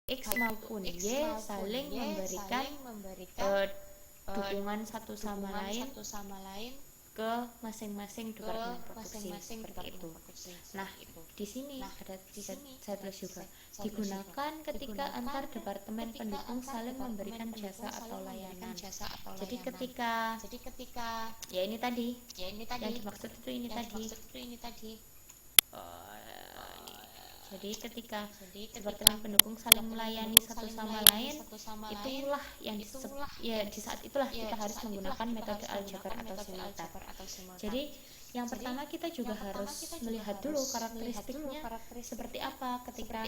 X maupun Y saling memberikan dukungan satu sama lain ke masing-masing departemen produksi seperti itu. Nah, di sini ada saya tulis juga digunakan ketika antar departemen pendukung saling memberikan jasa atau layanan. Jadi ketika ya ini tadi yang dimaksud itu ini tadi. Jadi ketika departemen pendukung saling melayani satu sama lain, itulah yang di saat itulah kita harus menggunakan metode aljabar atau simultan. Jadi yang pertama kita juga harus melihat dulu karakteristiknya seperti apa ketika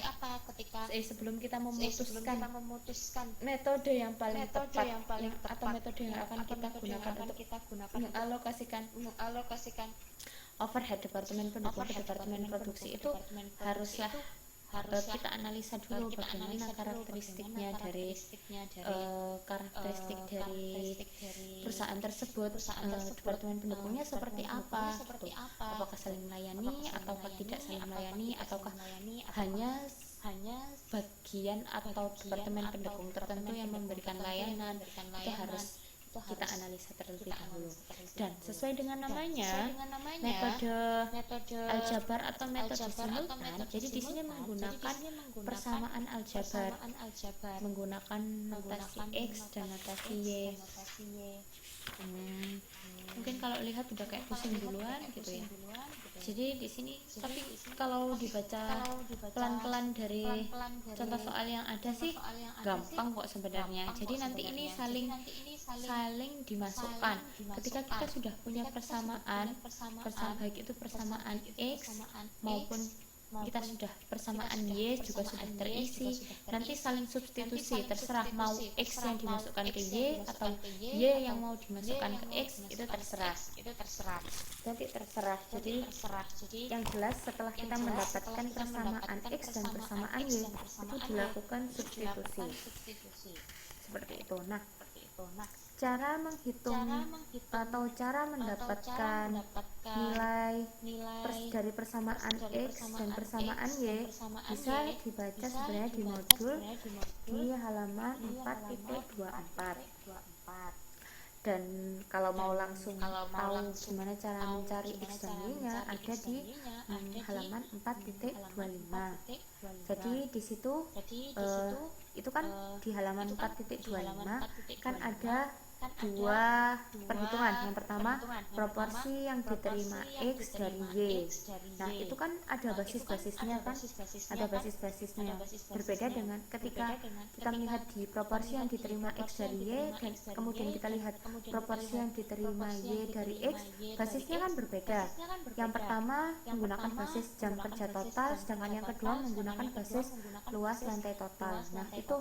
sebelum kita memutuskan metode yang paling tepat atau metode yang akan kita gunakan untuk mengalokasikan overhead departemen pendukung ke departemen produksi itu haruslah kita analisa dulu bagaimana karakteristiknya dari perusahaan tersebut, departemen pendukungnya seperti apa, apakah saling melayani ataukah tidak saling melayani, ataukah hanya bagian atau departemen pendukung tertentu yang memberikan layanan. Itu harus kita analisa terlebih dahulu. Dan sesuai dengan namanya, metode aljabar atau metode simultan, jadi di sini menggunakan persamaan aljabar, menggunakan notasi X dan notasi Y. Mungkin kalau lihat udah kayak pusing duluan gitu ya. Jadi di sini tapi kalau dibaca pelan-pelan dari contoh soal yang ada sih gampang kok sebenarnya. Jadi nanti ini saling dimasukkan. Ketika kita sudah punya persamaan baik itu persamaan X maupun kita sudah persamaan Y juga sudah terisi, nanti saling substitusi, terserah mau X yang dimasukkan ke Y atau Y yang mau dimasukkan ke X, itu terserah. Nanti terserah. Jadi yang jelas setelah kita mendapatkan persamaan X dan persamaan Y itu dilakukan substitusi seperti itu. Nah, cara menghitung atau cara mendapatkan nilai dari persamaan X dan persamaan Y bisa dibaca sebenarnya di modul di halaman 4.24. Dan kalau mau langsung tahu gimana cara mencari X dan Y nya ada di halaman 4.25. Jadi di situ itu kan di halaman 4.25 kan ada dua perhitungan. Yang pertama proporsi yang diterima X dari Y. Nah itu kan ada basis-basisnya kan, ada basis-basisnya. Berbeda dengan ketika kita melihat di proporsi yang diterima X dari Y dan kemudian kita lihat proporsi yang diterima Y dari X, basisnya kan berbeda. Yang pertama menggunakan basis jam kerja total, sedangkan yang kedua menggunakan basis luas lantai total. Nah itu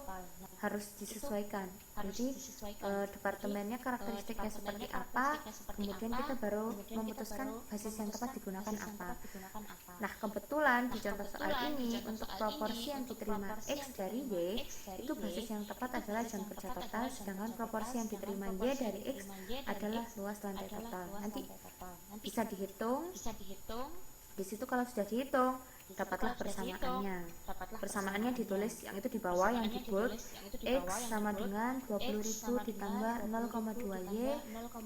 harus disesuaikan. Jadi departemennya karakteristiknya seperti apa, kemudian kita baru memutuskan basis yang tepat digunakan apa. Nah kebetulan di contoh soal ini untuk proporsi yang diterima X dari Y itu basis yang tepat adalah jam kerja total, sedangkan proporsi yang diterima Y dari X adalah luas lantai total. Nanti bisa dihitung. Di situ kalau sudah dihitung dapatlah persamaannya ditulis yang itu di bawah yang di bold. X sama dengan 20.000 ditambah 0,2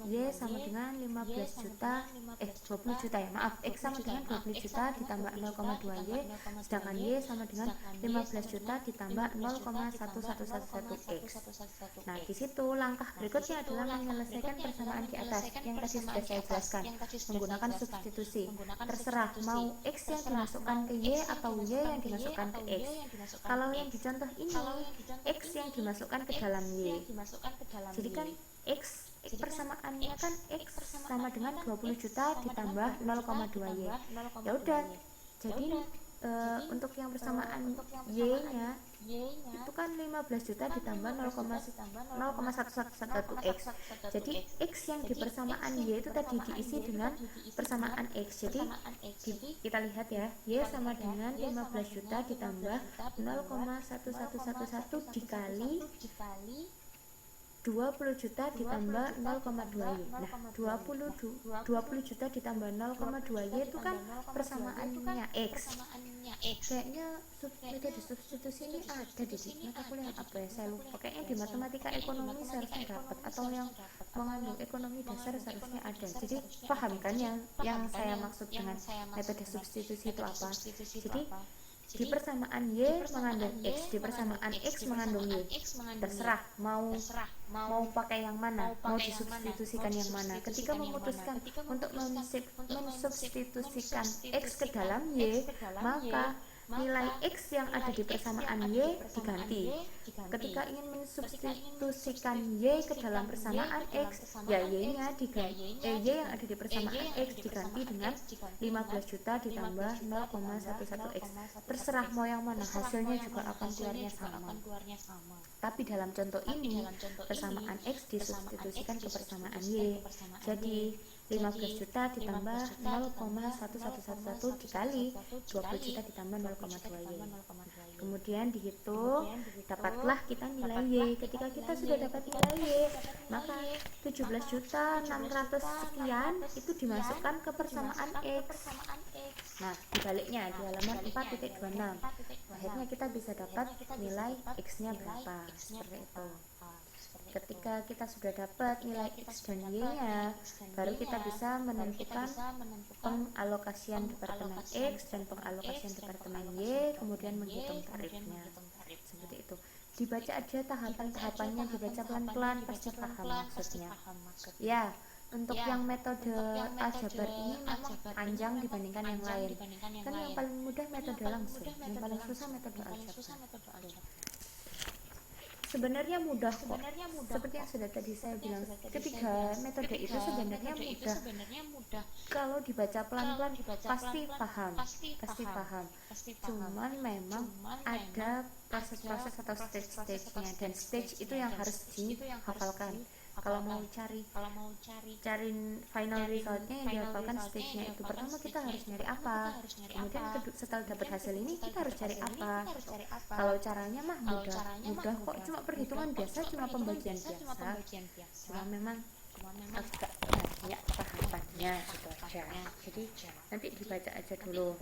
Y sama dengan 15 juta 20 juta ya maaf, X sama dengan 20 juta ditambah 0,2 Y, sedangkan Y sama dengan 15 juta ditambah 0,1111 X. Nah di situ langkah berikutnya adalah menyelesaikan persamaan di atas yang tadi sudah saya jelaskan menggunakan substitusi. Terserah mau X yang dimasukkan ke Y atau Y yang dimasukkan ke X. Kalau yang di contoh ini X yang dimasukkan ke dalam Y. Jadi kan X persamaannya kan X sama dengan 20 juta ditambah 0,2 Y. Ya udah. Jadi untuk yang persamaan Y-nya itu kan 15 juta ditambah 0,1111 X. Jadi X yang di persamaan Y itu tadi diisi dengan persamaan X. Jadi kita lihat ya, Y sama dengan 15 juta ditambah 0,1111 dikali 20 juta ditambah 0,2 Y. Nah 20 juta ditambah 0,2 Y itu kan persamaannya X. Kayaknya metode substitusi ini ada di mata kuliah apa ya, saya lupa. Kayaknya di matematika ekonomi seharusnya dapat, atau yang mengandung ekonomi dasar seharusnya ada. Jadi paham kan yang saya maksud dengan metode substitusi itu apa? Jadi di persamaan Y mengandung X, di persamaan X mengandung Y, terserah mau pakai yang mana, mau disubstitusikan yang mana. Ketika memutuskan untuk mensubstitusikan X ke dalam Y, maka nilai X yang ada di persamaan Y diganti. Ketika ingin mensubstitusikan Y ke dalam persamaan X, ya Y-nya diganti, Y yang ada di persamaan X diganti dengan 15 juta ditambah 0,11 X. Terserah mau yang mana, hasilnya juga akan keluarnya sama. Tapi dalam contoh ini, persamaan X disubstitusikan ke persamaan Y. Jadi 15 juta ditambah 0,1111 dikali 20 juta ditambah 0,2 Y. Kemudian dihitung, dapatlah kita nilai Y. Ketika kita sudah dapat nilai Y, maka 17 juta 600 sekian itu dimasukkan ke persamaan X. Nah, dibaliknya di halaman 4.26. Akhirnya kita bisa dapat nilai X-nya berapa. Seperti itu. Ketika kita sudah dapat nilai X dan Y-nya, baru kita bisa menentukan pengalokasian departemen X dan pengalokasian departemen Y, kemudian menghitung tarifnya. Seperti itu. Dibaca aja tahapan-tahapannya, dibaca pelan-pelan, pasti paham maksudnya. Ya, untuk yang metode aljabar ini memang panjang dibandingkan yang lain. Kan yang paling mudah metode langsung, yang paling susah metode aljabar. Sebenarnya mudah kok, seperti yang sudah tadi saya bilang, ketiga metode itu sebenarnya mudah. Kalau dibaca pelan-pelan pasti paham. Cuman memang ada proses-proses atau stage-stage-nya, dan stage itu yang harus dihafalkan. Kalau mau cari final resultnya yang dihafalkan stage-nya itu. Pertama kita harus nyari apa, kemudian setelah dapat hasil ini kita harus cari apa. Kalau caranya mah mudah kok, cuma perhitungan biasa, cuma pembagian biasa, cuma memang agak banyak tahapannya gitu aja. Jadi nanti dibaca aja dulu.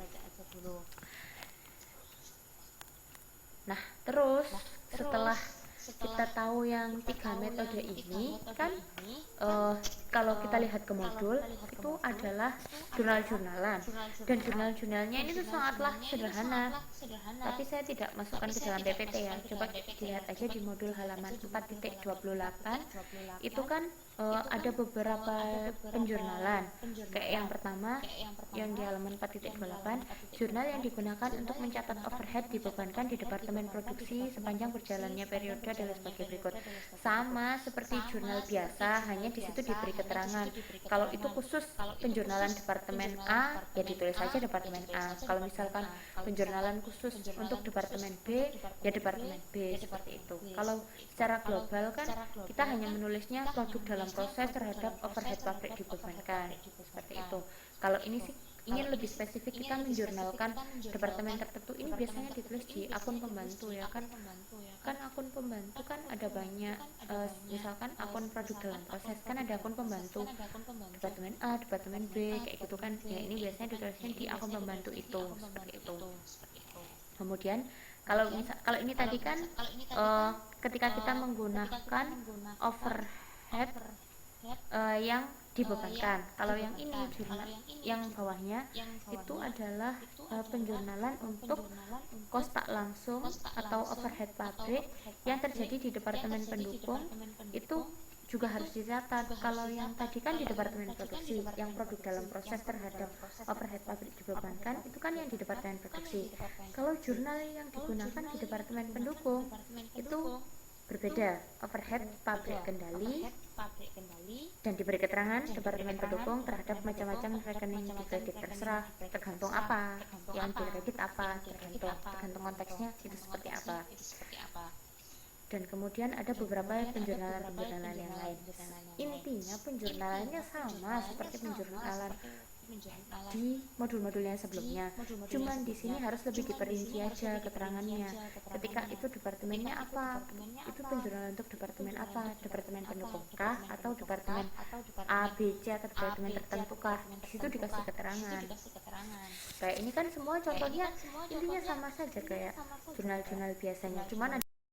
Nah, terus setelah kita tahu yang tiga metode ini kan, kalau kita lihat ke modul itu adalah jurnal-jurnalan, dan jurnal-jurnalnya ini tuh sangatlah sederhana, tapi saya tidak masukkan ke dalam PPT ya. Coba dilihat aja di modul halaman 4.28 itu kan ada beberapa penjurnalan. Kayak yang pertama yang di halaman 4.28, jurnal yang digunakan untuk mencatat overhead dibebankan di Departemen Produksi sepanjang berjalannya periode adalah sebagai berikut. Sama seperti jurnal biasa, hanya di situ diberi keterangan. Kalau itu khusus penjurnalan Departemen A, ya ditulis saja Departemen A. Kalau misalkan penjurnalan khusus untuk Departemen B, ya Departemen B, seperti itu. Kalau secara global kan kita hanya menulisnya produk dalam proses terhadap overhead pabrik dibebankan, seperti itu. Kalau ini sih ingin lebih spesifik, kita menjurnalkan departemen tertentu, ini biasanya ditulis di akun pembantu ya kan akun pembantu kan ada banyak, misalkan akun produk dalam proses kan ada akun pembantu, departemen A, departemen B, kayak gitu kan ya. Ini biasanya ditulisnya di akun pembantu itu, seperti itu. Kemudian kalau ini tadi kan ketika kita menggunakan overhead yang dibebankan. Kalau yang ini jurnal yang bawahnya itu adalah penjurnalan untuk kos tak langsung atau overhead pabrik yang terjadi di departemen pendukung, itu juga harus dicatat. Kalau yang tadi kan di departemen produksi, yang produk dalam proses terhadap overhead pabrik dibebankan, itu kan yang di departemen produksi. Kalau jurnal yang digunakan di departemen pendukung itu berbeda, overhead pabrik kendali, dan diberi keterangan departemen pendukung terhadap macam-macam rekening di kredit, terserah tergantung apa yang di kredit, apa tergantung konteksnya itu seperti apa. Dan kemudian ada beberapa penjurnalan yang lain. Intinya penjurnalannya sama seperti penjurnalan di modul-modul yang sebelumnya. Cuman di sini harus lebih diperinci aja keterangannya. Ketika itu departemennya apa, itu penjuruan untuk departemen apa, departemen pendukung kah atau departemen A, B, C atau departemen tertentu kah. Di situ dikasih keterangan. Kayak ini kan semua contohnya intinya sama saja kayak jurnal-jurnal biasanya, cuman ada